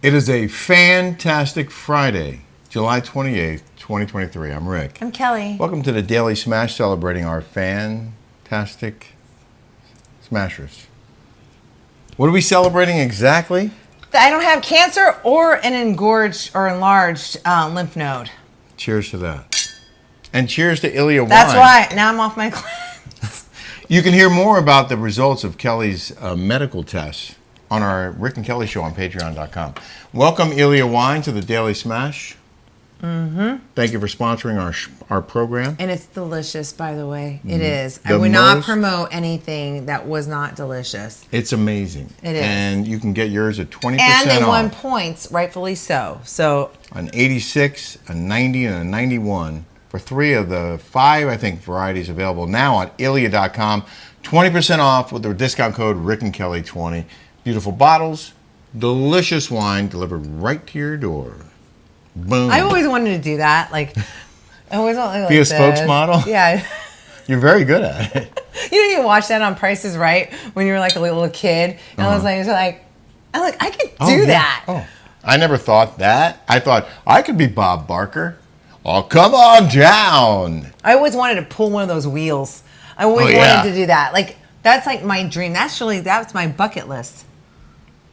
It is a fantastic Friday, July 28th, 2023. I'm Rick. I'm Kelly. Welcome to the Daily Smash, celebrating our fantastic smashers. What are we celebrating exactly? I don't have cancer or an engorged or enlarged lymph node. Cheers to that. And cheers to Ilya Wine. That's why. Now I'm off my class. You can hear more about the results of Kelly's medical tests on our Rick and Kelly show on patreon.com. Welcome, Ilya Wine, to the Daily Smash. Mm-hmm. Thank you for sponsoring our program. And it's delicious, by the way. It is. I would not promote anything that was not delicious. It's amazing. It is. And you can get yours at 20% off. And they won points, rightfully so. So an 86, a 90, and a 91 for 3 of the 5, I think, varieties available now at Ilya.com. 20% off with the discount code RickandKelly20. Beautiful bottles, delicious wine delivered right to your door. Boom. I always wanted to do that. Like, I always wanted to be a spokesmodel? Yeah. You're very good at it. You watch that on Price is Right when you were like a little kid. And I was like, I could do that. Oh, I never thought that. I thought I could be Bob Barker. Oh, come on down. I always wanted to pull one of those wheels. I always wanted to do that. Like, that's like my dream. That's my bucket list.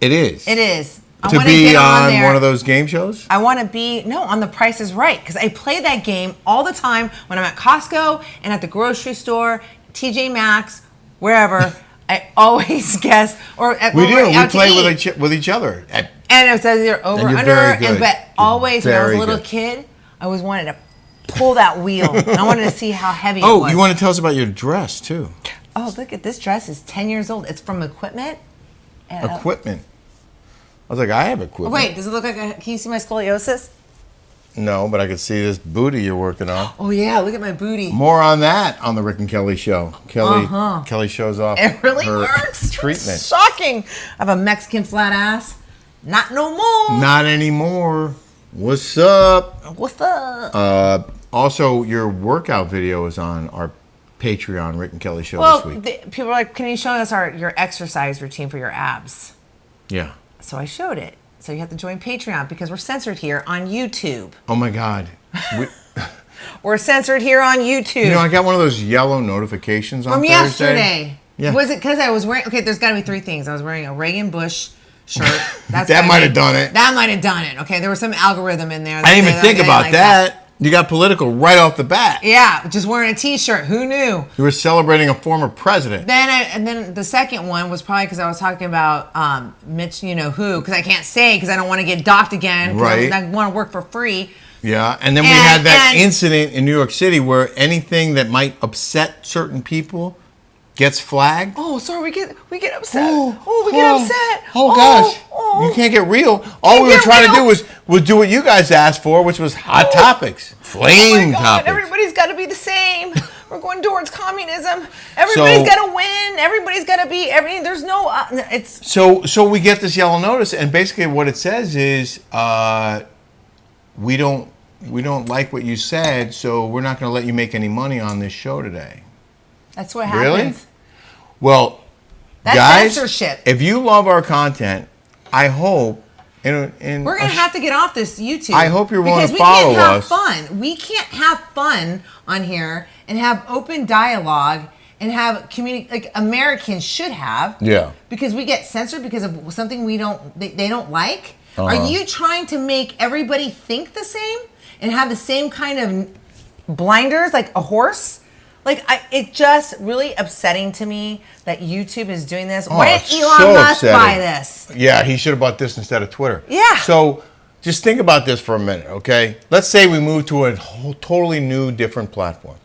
It is. It is. To be on one of those game shows? I want to be, on The Price is Right. Because I play that game all the time when I'm at Costco and at the grocery store, TJ Maxx, wherever. I always guess. Or at we play with each other. And it says you're over, and you're under. Very good. But always, when I was a little good. kid, I always wanted to pull that wheel. And I wanted to see how heavy it was. Oh, you want to tell us about your dress, too? Oh, look at this dress. It's 10 years old. It's from Equipment. Equipment. I was like, I have equipment. Wait, does it look like can you see my scoliosis? No, but I can see this booty you're working on. Oh, yeah, look at my booty. More on that on the Rick and Kelly show. Kelly shows off it really her works. treatment. It's shocking. I have a Mexican flat ass. Not no more. Not anymore. What's up? What's up? Also, your workout video is on our Patreon Rick and Kelly show this week. People are like, can you show us your exercise routine for your abs? Yeah. So I showed it. So you have to join Patreon because we're censored here on YouTube. Oh my God. We're censored here on YouTube. I got one of those yellow notifications on Thursday. Yesterday. Yeah. Was it because I was wearing, there's got to be 3 things. I was wearing a Reagan Bush shirt. That might have done it. That might have done it. Okay, there was some algorithm in there. I didn't even think about that. You got political right off the bat. Yeah, just wearing a T-shirt. Who knew? You were celebrating a former president. Then the second one was probably because I was talking about Mitch, who, because I can't say because I don't want to get docked again. Right. I want to work for free. Yeah, and then we had that incident in New York City where anything that might upset certain people gets flagged. Oh, sorry, we get upset. We get upset. Oh gosh, you can't get real. All we were trying to do was do what you guys asked for, which was hot topics, flame topics. Everybody's got to be the same. We're going towards communism. Everybody's got to win. Everybody's got to be. There's no. It's so we get this yellow notice, and basically what it says is, we don't like what you said, so we're not going to let you make any money on this show today. That's what happens. Really? Well, that's guys, censorship. If you love our content, I hope, we're going to have to get off this YouTube. I hope you're willing to follow us. Because we can't have fun. We can't have fun on here and have open dialogue and have community like Americans should have. Yeah. Because we get censored because of something they don't like. Are you trying to make everybody think the same and have the same kind of blinders like a horse? Like, it's just really upsetting to me that YouTube is doing this. Why didn't Elon Musk buy this? Yeah, he should have bought this instead of Twitter. Yeah. So just think about this for a minute, okay? Let's say we move to a totally new, different platform.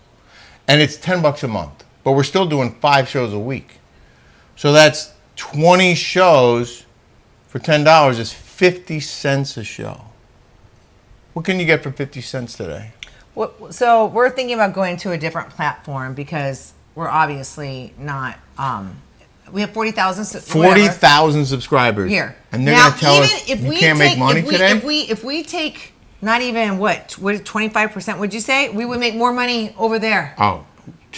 And it's $10 a month. But we're still doing 5 shows a week. So that's 20 shows for $10 is 50 cents a show. What can you get for 50 cents today? So we're thinking about going to a different platform because we're obviously not. We have 40,000. 40,000 subscribers here, and they're going to tell us you can't make money today. If we take not even 25%, would you say we would make more money over there? Oh,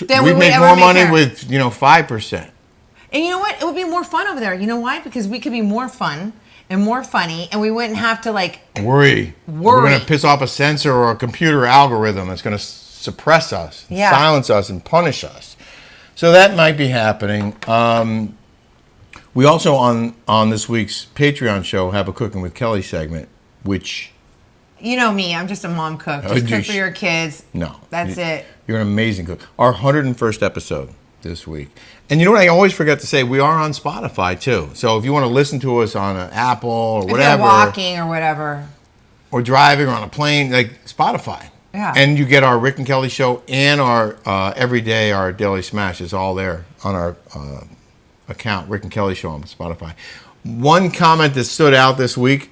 than we make more money here. with 5%. And you know what? It would be more fun over there. You know why? Because we could be more fun and more funny, and we wouldn't have to like worry. We're going to piss off a censor or a computer algorithm that's going to suppress us, silence us, and punish us. So that might be happening. We also on this week's Patreon show have a Cooking with Kelly segment, which... You know me, I'm just a mom cook. Just cook for your kids. No. That's it. You're an amazing cook. Our 101st episode this week. And you know what I always forget to say? We are on Spotify, too. So if you want to listen to us on an Apple or whatever. If you're walking or whatever. Or driving or on a plane, like Spotify. Yeah. And you get our Rick and Kelly show and our every day, our Daily Smash is all there on our account, Rick and Kelly Show on Spotify. One comment that stood out this week.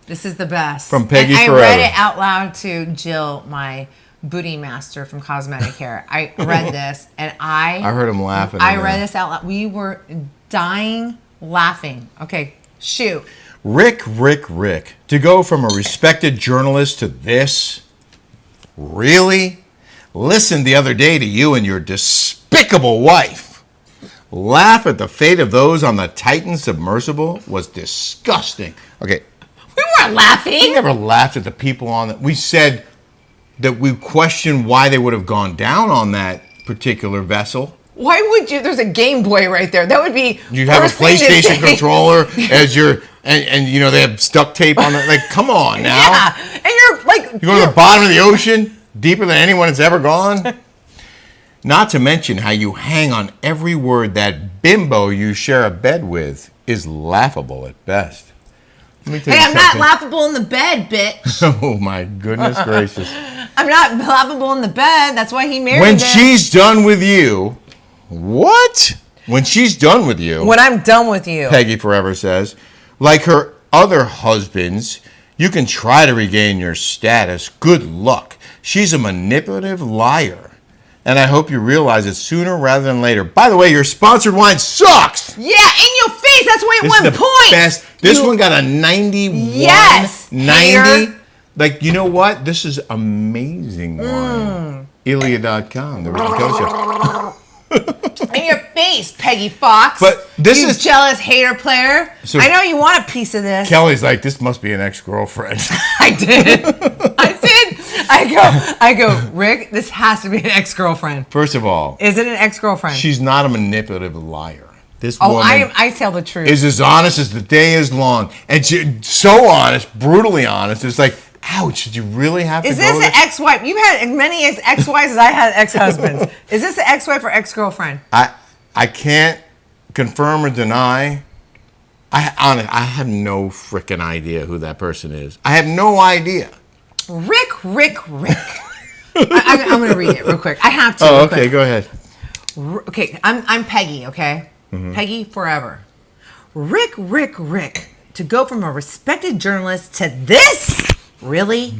This is the best. From Peggy and Forever. I read it out loud to Jill, my booty master from Cosmetic Hair. I read this, and I heard him laughing. I read this out loud. We were dying laughing. Okay, shoot. Rick. To go from a respected journalist to this? Really? Listened the other day to you and your despicable wife. Laugh at the fate of those on the Titan submersible was disgusting. Okay. We weren't laughing. We never laughed at the people on that. We said that we questioned why they would have gone down on that particular vessel. Why would you? There's a Game Boy right there. That would be. You have a PlayStation controller as your, and you know they have duct tape on it. Like, come on now. Yeah, and you're like. You go to the bottom of the ocean, deeper than anyone has ever gone. Not to mention how you hang on every word that bimbo you share a bed with is laughable at best. Hey, I'm not laughable in the bed, bitch. Oh my goodness gracious. I'm not laughable in the bed. That's why he married When them. she's done with you, what? When she's done with you. When I'm done with you. Peggy Forever says, like her other husbands, you can try to regain your status. Good luck. She's a manipulative liar. And I hope you realize it sooner rather than later. By the way, your sponsored wine sucks. Yeah, in your face. That's why it This won is the points. best. This one got a 91. Yes. 90. Hater. Like, you know what? This is amazing wine. Ilia.com, the Rick and Kelly Show. In your face, Peggy Fox. But this you is jealous hater player. So I know you want a piece of this. Kelly's like, this must be an ex-girlfriend. I did. I go, Rick, this has to be an ex-girlfriend. First of all, Is it an ex-girlfriend? she's not a manipulative liar. This Oh, woman I tell the truth. is as honest as the day is long. And she's so honest, brutally honest. It's like, ouch, did you really have to Is go this there? an ex-wife? You've had as many ex-wives as I had ex-husbands. Is this an ex-wife or ex-girlfriend? I can't confirm or deny. I have no freaking idea who that person is. I have no idea. Rick. I'm going to read it real quick. I have to. Oh, real okay, quick. go ahead. Okay, I'm Peggy, okay? Mm-hmm. Peggy Forever. Rick. To go from a respected journalist to this? Really?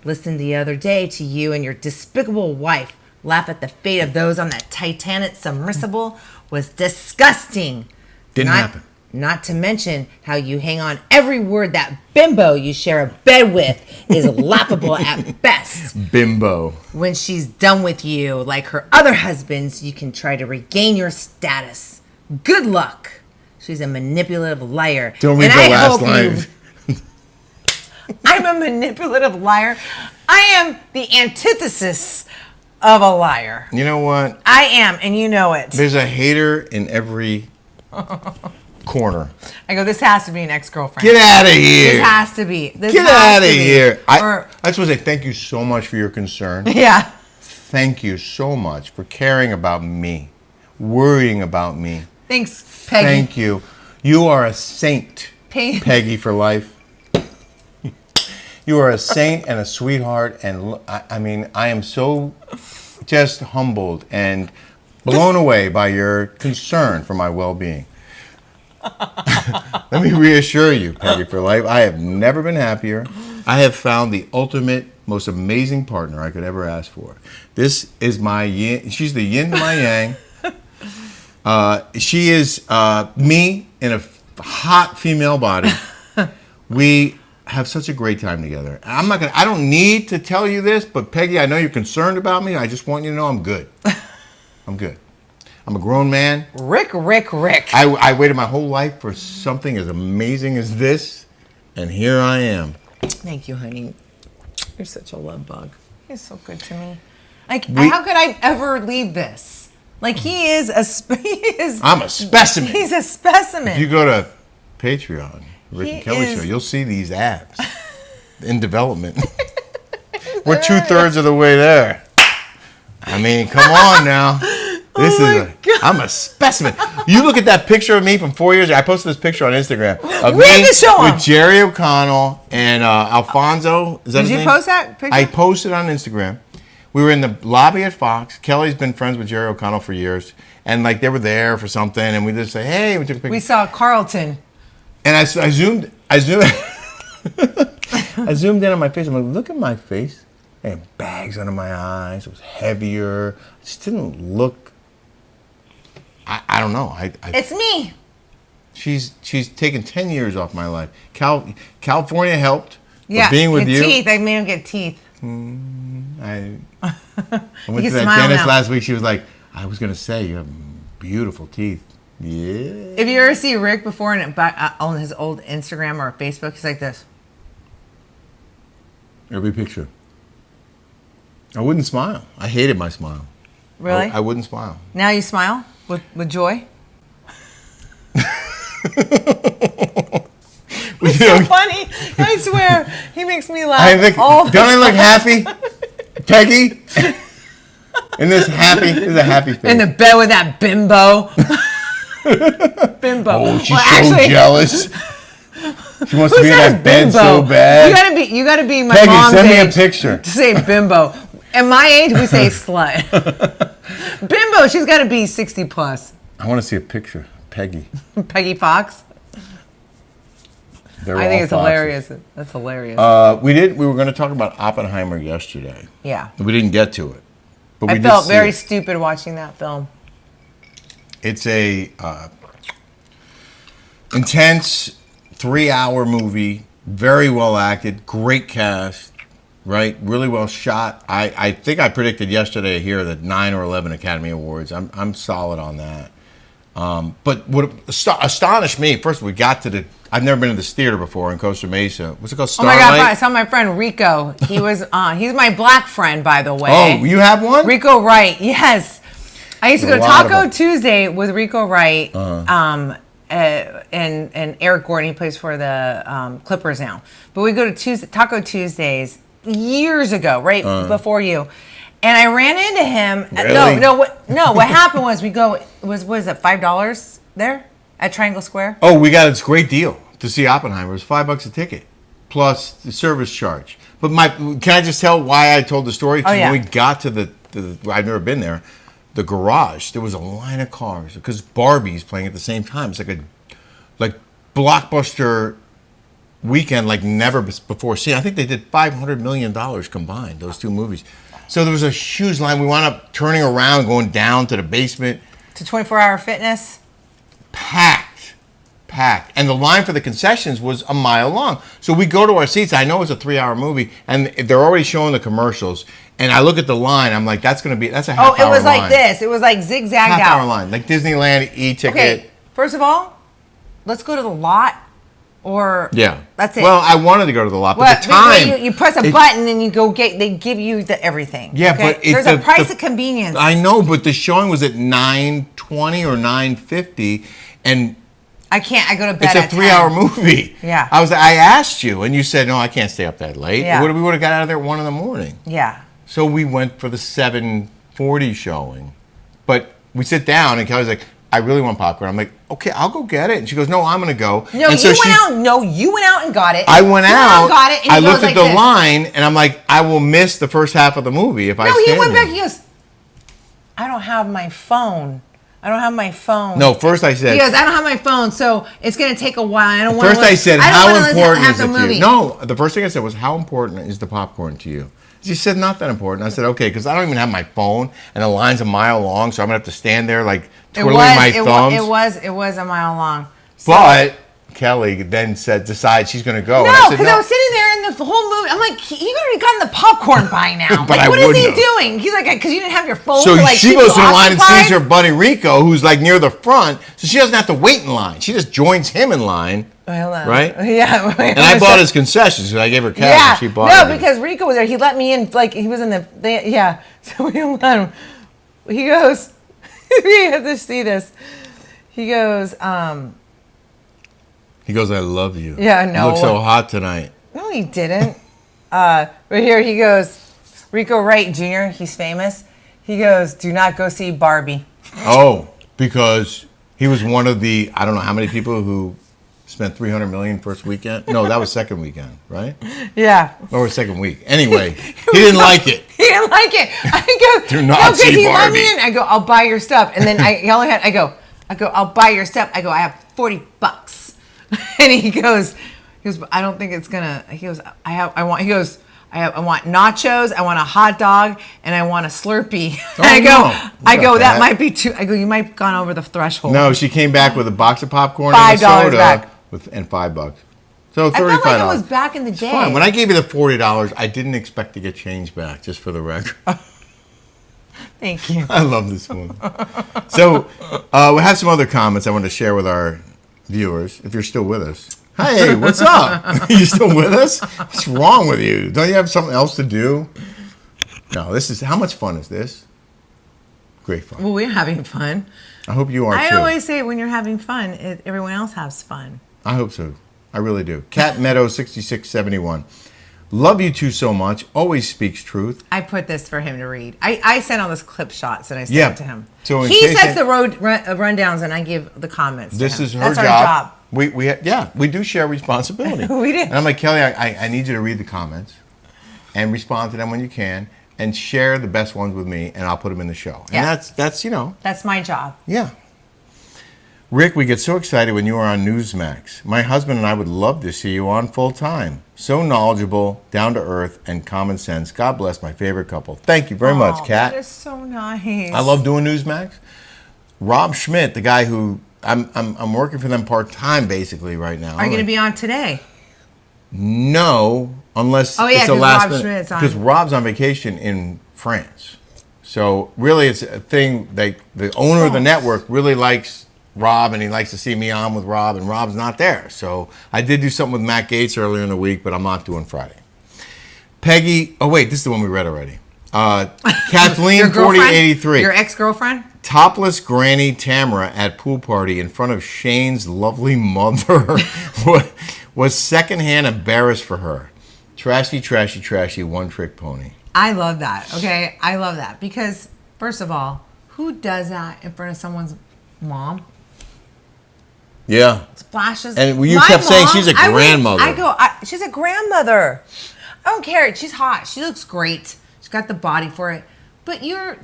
Listened the other day to you and your despicable wife laugh at the fate of those on that Titanic submersible was disgusting. Didn't happen. Not to mention how you hang on every word that bimbo you share a bed with is laughable at best. Bimbo. When she's done with you, like her other husbands, you can try to regain your status. Good luck. She's a manipulative liar. Don't read And the I last hope line. I'm a manipulative liar. I am the antithesis of a liar. You know what? I am, and you know it. There's a hater in every corner. I go, this has to be an ex-girlfriend. Get out of here. This has to be. This Get has out of to be. here. Or- I just want to say thank you so much for your concern. Yeah. Thank you so much for caring about me, worrying about me. Thanks, Peggy. Thank you. You are a saint, Peggy for life. You are a saint and a sweetheart, and I mean, I am so just humbled and blown away by your concern for my well-being. Let me reassure you, Peggy for life, I have never been happier. I have found the ultimate, most amazing partner I could ever ask for. This is my yin. She's the yin to my yang. She is me in a hot female body. We have such a great time together. I don't need to tell you this, but Peggy, I know you're concerned about me. I just want you to know I'm good. I'm good. I'm a grown man. Rick. I waited my whole life for something as amazing as this, and here I am. Thank you, honey. You're such a love bug. You're so good to me. Like, how could I ever leave this? Like, he is I'm a specimen. He's a specimen. If you go to Patreon, Rick and Kelly Show, you'll see these abs in development. We're 2/3 of the way there. I mean, come on now. I'm a specimen. You look at that picture of me from 4 years ago. I posted this picture on Instagram of me with Jerry O'Connell and Alphonso. Is that his name? Did you post that picture? I posted on Instagram. We were in the lobby at Fox. Kelly's been friends with Jerry O'Connell for years. And like they were there for something and we just say, hey, we took a picture. We saw Carlton. And I zoomed I zoomed in on my face. I'm like, look at my face. I had bags under my eyes. It was heavier. It just didn't look. I don't know. It's me. She's taken 10 years off my life. California helped. Yeah, being with you. Teeth. I made him get teeth. I went to that dentist last week. She was like, I was going to say, you have beautiful teeth. Yeah. If you ever see Rick before on his old Instagram or Facebook, he's like this. Every picture. I wouldn't smile. I hated my smile. Really? I wouldn't smile. Now you smile with joy? It's so funny. I swear. He makes me laugh. Don't I look happy? Peggy? This is a happy face. In the bed with that bimbo. Bimbo. Oh, she's so jealous. She wants to be in that bed so bad. You gotta be my Peggy, mom's send me age a picture. to say bimbo. At my age, we say slut. Bimbo, she's got to be 60 plus. I want to see a picture. Peggy. Peggy Fox. I think it's hilarious. That's hilarious. We were going to talk about Oppenheimer yesterday. Yeah. We didn't get to it. But I felt very stupid watching that film. It's a intense 3-hour movie. Very well acted. Great cast. Right, really well shot. I think I predicted yesterday here that 9 or 11 Academy Awards. I'm solid on that. But what astonished me, first we got to I've never been to this theater before in Costa Mesa. What's it called? Starlight? Oh my God! I saw my friend Rico. He was he's my black friend, by the way. Oh, you have one? Rico Wright. Yes, I used to go to Taco Tuesday with Rico Wright. And Eric Gordon. He plays for the Clippers now. But we go to Taco Tuesdays years ago, right before you, and I ran into him. Really? What happened was we go. Was it $5 there at Triangle Square? Oh, we got a great deal to see Oppenheimer. It was $5 a ticket plus the service charge. But can I just tell why I told the story? Oh, yeah. When we got to I've never been there. The garage, there was a line of cars because Barbie's playing at the same time. It's like blockbuster weekend like never before seen. I think they did $500 million combined, those two movies. So there was a huge line. We wound up turning around, going down to the basement. To 24-hour fitness? Packed. And the line for the concessions was a mile long. So we go to our seats. I know it's a 3-hour movie, and they're already showing the commercials. And I look at the line. I'm like, that's a half-hour line. Oh, it was like this. It was like zigzagged out. Half-hour line, like Disneyland e-ticket. Okay, first of all, let's go to the lot. Or that's it. Well, I wanted to go to the lot, but the time you press a button and you go get. They give you everything. Yeah, okay? but there's a price of convenience. I know, but the showing was at 9:20 or 9:50, and I can't. I go to bed. It's a 3-hour movie. Yeah. I asked you, and you said no. I can't stay up that late. Yeah. We would have got out of there at 1 a.m. Yeah. So we went for the 7:40 showing, but we sit down, and Kelly's like, I really want popcorn. I'm like, okay, I'll go get it. And she goes, no, I'm going to go. No, and you went out and got it. I went out. Got it, and I looked at the line, and I'm like, I will miss the first half of the movie if I stand he went there. back. He goes, I don't have my phone. No, first I said. He goes, I don't have my phone, so it's going to take a while. I don't want to. First I said, how important is it to you? No, the first thing I said was, how important is the popcorn to you? She said, not that important. I said, okay, because I don't even have my phone, and the line's a mile long, so I'm going to have to stand there like twiddling my thumbs. It was a mile long. So. But Kelly then decides she's going to go. No, And I said, because I was sitting there in the whole movie. I'm like, he already gotten the popcorn by now. But like, I what is he wouldn't have. doing? He's like, because you didn't have your phone. So to, like, she keep goes you in line and occupied? sees her buddy Rico, who's like near the front, so she doesn't have to wait in line. She just joins him in line, right? Yeah. And I bought his concessions because I gave her cash and she bought it. No, because Rico was there. He let me in. Like, he was in the. Yeah. So we let him. He goes. We have to see this. He goes. He goes, I love you. Yeah, no. You look so hot tonight. No, he didn't. But here he goes. Rico Wright Jr., he's famous. He goes, do not go see Barbie. Oh, because he was one of the, I don't know how many people who spent $300 million first weekend. No, that was second weekend, right? Yeah. Or second week. Anyway, he didn't like it. He didn't like it. I go, Do not see he Barbie. let me in. I go, I'll buy your stuff. And then I go, I'll buy your stuff. I go, I have $40. And he goes, I don't think it's gonna. He goes, I want nachos, I want a hot dog, and I want a Slurpee. Oh, I go, that might be too. I go, you might have gone over the threshold. No, she came back with a box of popcorn $5 and a soda back. and $5. So $35. I felt like it was back in the day. Fine. When I gave you the $40, I didn't expect to get change back, just for the record. Thank you. I love this one. So we have some other comments I want to share with our viewers, if you're still with us. Hey, what's up? You still with us? What's wrong with you? Don't you have something else to do? No, this is, how much fun is this? Great fun. Well, we're having fun. I hope you are too. I always say when you're having fun, everyone else has fun. I hope so. I really do. Cat Meadow 6671. Love you two so much. Always speaks truth. I put this for him to read. I sent all those clip shots and I sent it to him. So he sets the rundowns and I give the comments. This is her That's job. our job. We do share responsibility. We do. And I'm like, Kelly, I need you to read the comments and respond to them when you can and share the best ones with me and I'll put them in the show. And that's you know. That's my job. Yeah. Rick, we get so excited when you are on Newsmax. My husband and I would love to see you on full time. So knowledgeable, down to earth, and common sense. God bless my favorite couple. Thank you very much, Kat. That is so nice. I love doing Newsmax. Rob Schmidt, the guy who I'm working for them part time basically right now. Are you going to be on today? No, unless it's a last Rob minute. Schmidt's on. Because Rob's on vacation in France. So really, it's a thing. The owner of the network really likes Rob, and he likes to see me on with Rob, and Rob's not there. So I did do something with Matt Gaetz earlier in the week, but I'm not doing Friday. Peggy, oh wait, this is the one we read already. Kathleen 4083. Your ex-girlfriend? Topless Granny Tamara at pool party in front of Shane's lovely mother was secondhand embarrassed for her. Trashy, trashy, trashy, one-trick pony. I love that, okay? I love that because, first of all, who does that in front of someone's mom? Yeah. Splashes. And you kept saying she's a grandmother. She's a grandmother. I don't care. She's hot. She looks great. She's got the body for it. But you're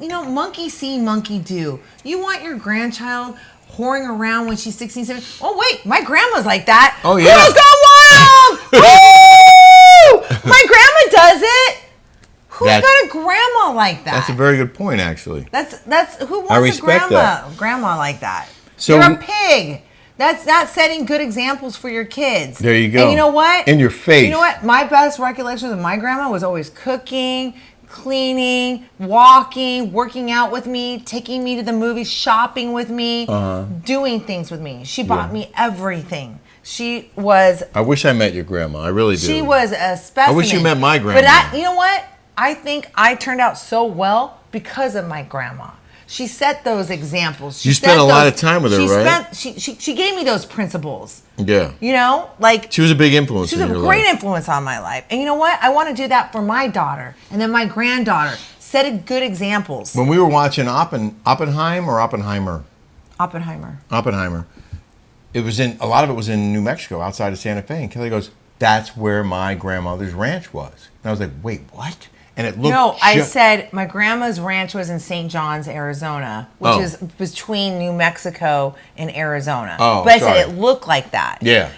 monkey see, monkey do. You want your grandchild whoring around when she's 16, 17. Oh, wait, my grandma's like that. Oh, yeah. Girls go wild! Woo! My grandma does it. Who's got a grandma like that? That's a very good point, actually. That's who wants a grandma like that? So, you're a pig. That's not setting good examples for your kids. There you go. And you know what? In your face. You know what? My best recollections of my grandma was always cooking, cleaning, walking, working out with me, taking me to the movies, shopping with me, doing things with me. She bought me everything. She was... I wish I met your grandma. I really do. She was a specimen. I wish you met my grandma. But you know what? I think I turned out so well because of my grandma. She set those examples. You spent a lot of time with her, right? She gave me those principles. Yeah. You know, like... She was a big influence in your life. She was a great influence on my life. And you know what? I want to do that for my daughter and then my granddaughter. Set good examples. When we were watching Oppenheimer, it was a lot of it was in New Mexico, outside of Santa Fe. And Kelly goes, "That's where my grandmother's ranch was." And I was like, "Wait, what?" And it looked... No, I said my grandma's ranch was in St. John's, Arizona, which is between New Mexico and Arizona. Oh, but I said it looked like that. Yeah.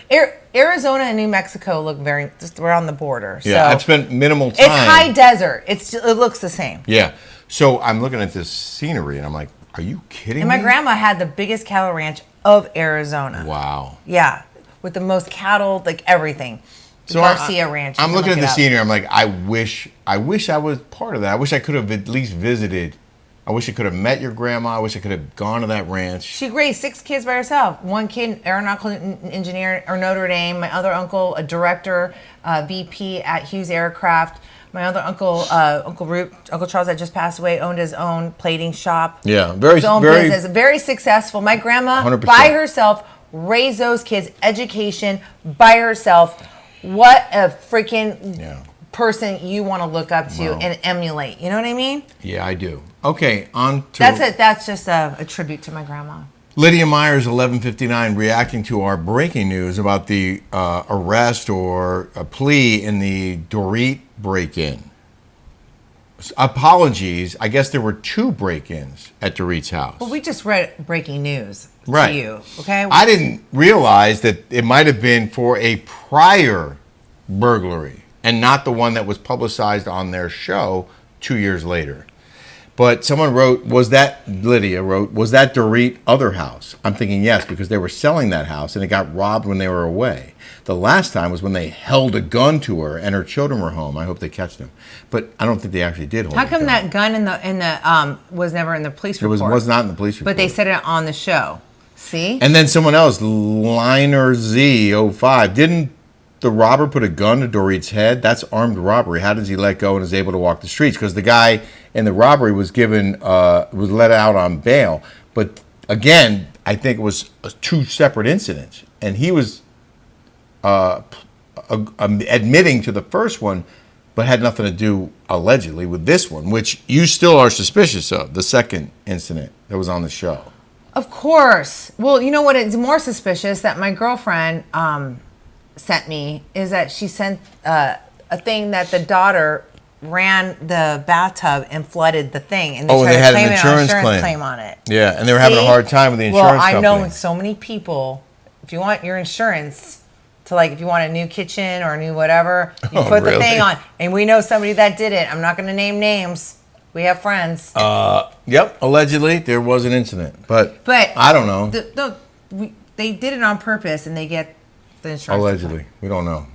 Arizona and New Mexico look we're on the border. Yeah, so I've spent minimal time. It's high desert. It looks the same. Yeah. So I'm looking at this scenery and I'm like, Are you kidding And me? my grandma had the biggest cattle ranch of Arizona. Wow. Yeah, with the most cattle, like everything. The Garcia Ranch. I'm you can looking look at it the up. scenery. I'm like, I wish I was part of that. I wish I could have at least visited. I wish I could have met your grandma. I wish I could have gone to that ranch. She raised 6 kids by herself. One kid, aeronautical engineer or Notre Dame. My other uncle, a director, VP at Hughes Aircraft. My other uncle, Uncle Charles, that just passed away, owned his own plating shop. Yeah, his own business, very successful. My grandma, 100%. by herself, raised those kids, education by herself. What a freaking person you want to look up to and emulate. You know what I mean? Yeah, I do. Okay, on to... That's just a tribute to my grandma. Lydia Myers, 11:59, reacting to our breaking news about the arrest or a plea in the Dorit break-in. Apologies. I guess there were 2 break-ins at Dorit's house. Well, we just read breaking news Right. to you, okay? I didn't realize that it might have been for a prior burglary and not the one that was publicized on their show 2 years later. But someone wrote, Lydia wrote, was that Dorit other house? I'm thinking yes, because they were selling that house and it got robbed when they were away. The last time was when they held a gun to her and her children were home. I hope they catch them. But I don't think they actually did hold How a come gun. that gun in the was never in the police It report? was not in the police report. But they said it on the show. See? And then someone else, Liner Z05, didn't the robber put a gun to Dorit's head? That's armed robbery. How does he let go and is able to walk the streets? Because the guy in the robbery was was let out on bail. But again, I think it was 2 separate incidents. And he was admitting to the first one, but had nothing to do, allegedly, with this one, which you still are suspicious of, the second incident that was on the show. Of course. Well, you know what is more suspicious that my girlfriend sent me is that she sent a thing that the daughter ran the bathtub and flooded the thing, and Oh, tried they to had claim an it insurance on claim. on it. Yeah, and they were having a hard time with the insurance company. company. Well, I know so many people. If you want your insurance to, like, if you want a new kitchen or a new whatever, you Oh, put the really? thing on. And we know somebody that did it. I'm not going to name names. We have friends. Yep, allegedly there was an incident, but I don't know. They did it on purpose, and they get the insurance. Allegedly, we don't know.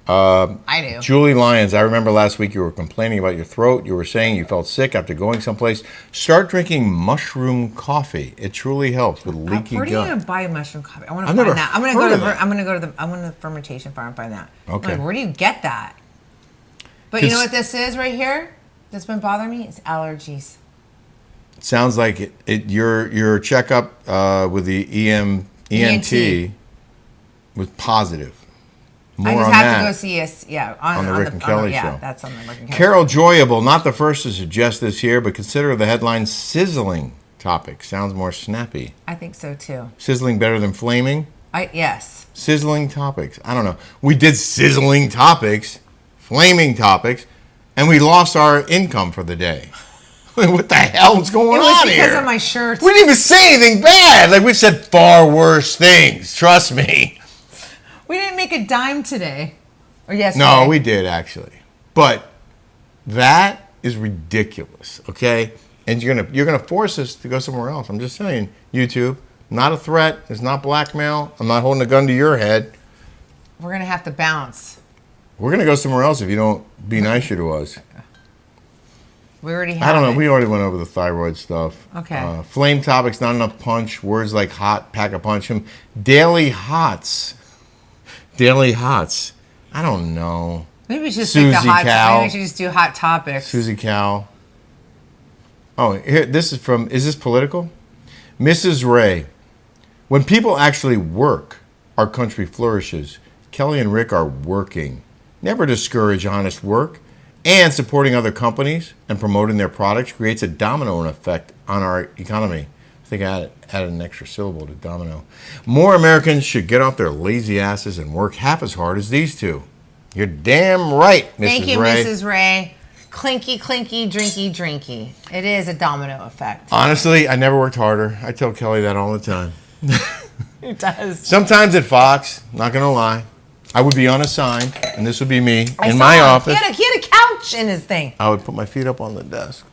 I do. Julie Lyons, I remember last week you were complaining about your throat. You were saying you felt sick after going someplace. Start drinking mushroom coffee. It truly helps with leaky Where do you gut. even buy mushroom coffee? I want to I've find never that. I'm heard gonna of that. I want the fermentation farm and find that. Okay. I'm like, where do you get that? But you know 'Cause- what this is right here? That's been bothering me. It's allergies. Sounds like your checkup with the ENT was positive. More I just on have that. to go see us. Yeah, on the Rick and Kelly yeah, show. that's on the Rick and Kelly. Carol Joyable, not the first to suggest this here, but consider the headline sizzling topic. Sounds more snappy. I think so too. Sizzling better than flaming? Yes. Sizzling topics. I don't know. We did sizzling topics, flaming topics, and we lost our income for the day. What the hell's going It was on here? because of my shirt. We didn't even say anything bad. Like, we've said far worse things. Trust me. We didn't make a dime today. Or yesterday. No, we did actually. But that is ridiculous, okay? And you're gonna force us to go somewhere else. I'm just saying, YouTube, not a threat. It's not blackmail. I'm not holding a gun to your head. We're going to have to bounce. We're gonna go somewhere else if you don't be nicer to us. We already have I don't know. it. We already went over the thyroid stuff. Okay. Flame topics, not enough punch. Words like hot, pack a punch him. Daily hots. Daily hots. I don't know. Maybe we should just stick to Susie hot. Cow. Maybe we should just do hot topics. Susie Cow. Oh, here, this is from, is this political? Mrs. Ray. When people actually work, our country flourishes. Kelly and Rick are working. Never discourage honest work. And supporting other companies and promoting their products creates a domino effect on our economy. I think I added an extra syllable to domino. More Americans should get off their lazy asses and work half as hard as these two. You're damn right, Mrs. Thank you, Ray. Mrs. Ray. Clinky, clinky, drinky, drinky. It is a domino effect. Honestly, I never worked harder. I tell Kelly that all the time. It does. Sometimes at Fox, not going to lie, I would be unassigned, and this would be me I in saw my him. office. He had a couch in his thing. I would put my feet up on the desk.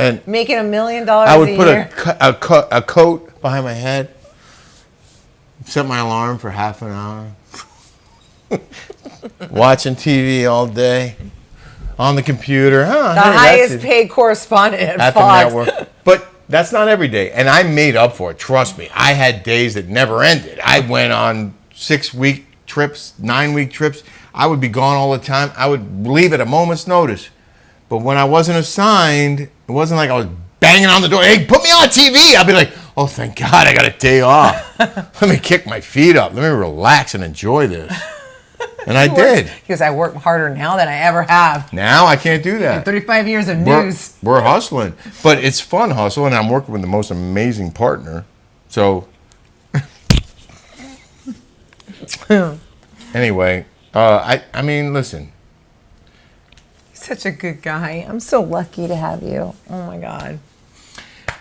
And making $1 million I would a put year. a coat behind my head, set my alarm for half an hour, watching TV all day, on the computer. Huh, The hey, highest paid correspondent at at Fox. the network. But that's not every day. And I made up for it. Trust me. I had days that never ended. I went on 6-week trips, 9-week trips. I would be gone all the time. I would leave at a moment's notice. But when I wasn't assigned, it wasn't like I was banging on the door. Hey, put me on TV. I'd be like, oh, thank God I got a day off. Let me kick my feet up. Let me relax and enjoy this. And I did. Because I work harder now than I ever have. Now I can't do that. 35 years of news. We're hustling. But it's fun hustle, and I'm working with the most amazing partner. So, anyway, I mean, listen. Such a good guy. I'm so lucky to have you. Oh, my God.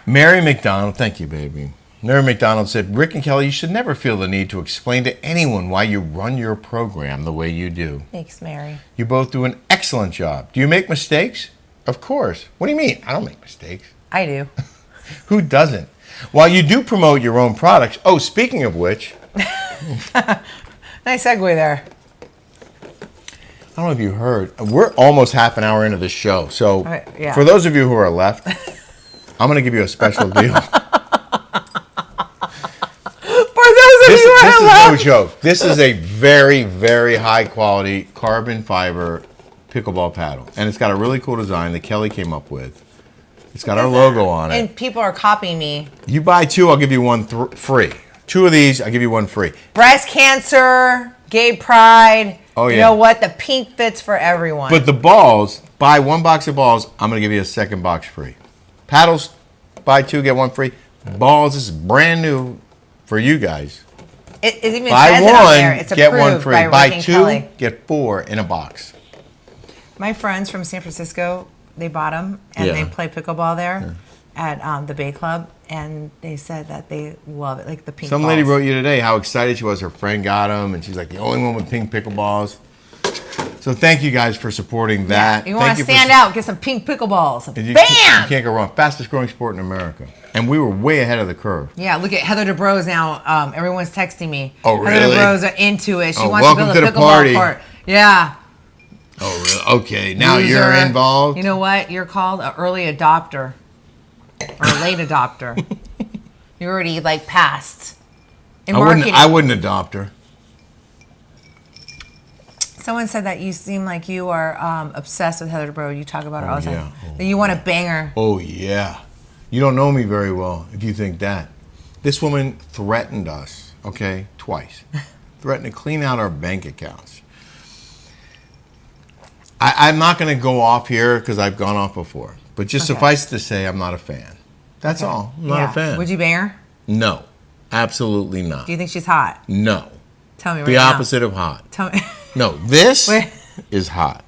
Mary McDonald, thank you, baby. Mary McDonald said, Rick and Kelly, you should never feel the need to explain to anyone why you run your program the way you do. Thanks, Mary. You both do an excellent job. Do you make mistakes? Of course. What do you mean? I don't make mistakes. I do. Who doesn't? While you do promote your own products, oh, speaking of which. Nice segue there. I don't know if you heard. We're almost half an hour into the show. So yeah. For those of you who are left, I'm going to give you a special deal. This is no joke. This is a very, very high quality carbon fiber pickleball paddle. And it's got a really cool design that Kelly came up with. It's got our logo on it. And people are copying me. You buy 2, I'll give you 1 free. 2 of these, I'll give you 1 free. Breast cancer, gay pride. Oh, yeah. You know what? The pink fits for everyone. But the balls, buy 1 box of balls, I'm going to give you a 2nd box free. Paddles, buy 2, get 1 free. Balls, this is brand new for you guys. It even Buy says it on there. 1, It's get 1 approved free. by Buy Rick and 2, Kelly. get 4 in a box. My friends from San Francisco, they bought them and Yeah. they play pickleball there at the Bay Club, and they said that they love it, like the pink Some balls. lady wrote you today how excited she was. Her friend got them, and she's like the only one with pink pickleballs. So thank you guys for supporting that. You want Thank to for stand out, get some pink pickleballs. You Bam! can't go wrong. Fastest growing sport in America. And we were way ahead of the curve. Yeah, look at Heather DeBrose now. Everyone's texting me. Oh, really? Heather DeBrose are into it. She Oh, wants to welcome build to a the pickleball party. court. Yeah. Oh, really? Okay. Now Loser. you're involved? You know what? You're called an early adopter or a late adopter. You already like passed. In marketing. I wouldn't adopt her. Someone said that you seem like you are obsessed with Heather DeBrose. You talk about her all the time. yeah. That you want to bang her. Oh, yeah. You don't know me very well if you think that. This woman threatened us, okay, twice. Threatened to clean out our bank accounts. I'm not going to go off here because I've gone off before. But just suffice to say, I'm not a fan. That's all. I'm not a fan. Would you bang her? No. Absolutely not. Do you think she's hot? No. Tell me right The now. opposite of hot. Tell me. No, this Wait. is hot.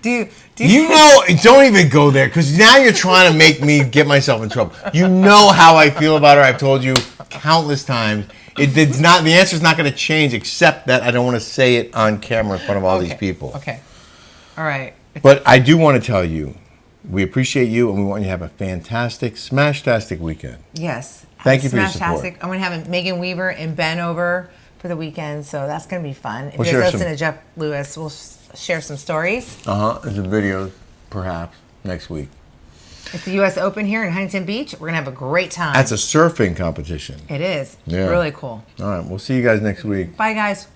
Do You know, don't even go there because now you're trying to make me get myself in trouble. You know how I feel about her. I've told you countless times. It's not. The answer's not going to change except that I don't want to say it on camera in front of all these people. Okay. All right. But I do want to tell you, we appreciate you and we want you to have a fantastic, smash-tastic weekend. Yes. Thank you for your Smash-tastic. support. I'm going to have Megan Weaver and Ben over for the weekend, so that's going to be fun. If We'll you share guys listen some- to Jeff Lewis, we'll share some stories. There's a video, perhaps, next week. It's the U.S. Open here in Huntington Beach. We're going to have a great time. That's a surfing competition. It is. Yeah. Really cool. All right, we'll see you guys next week. Bye, guys.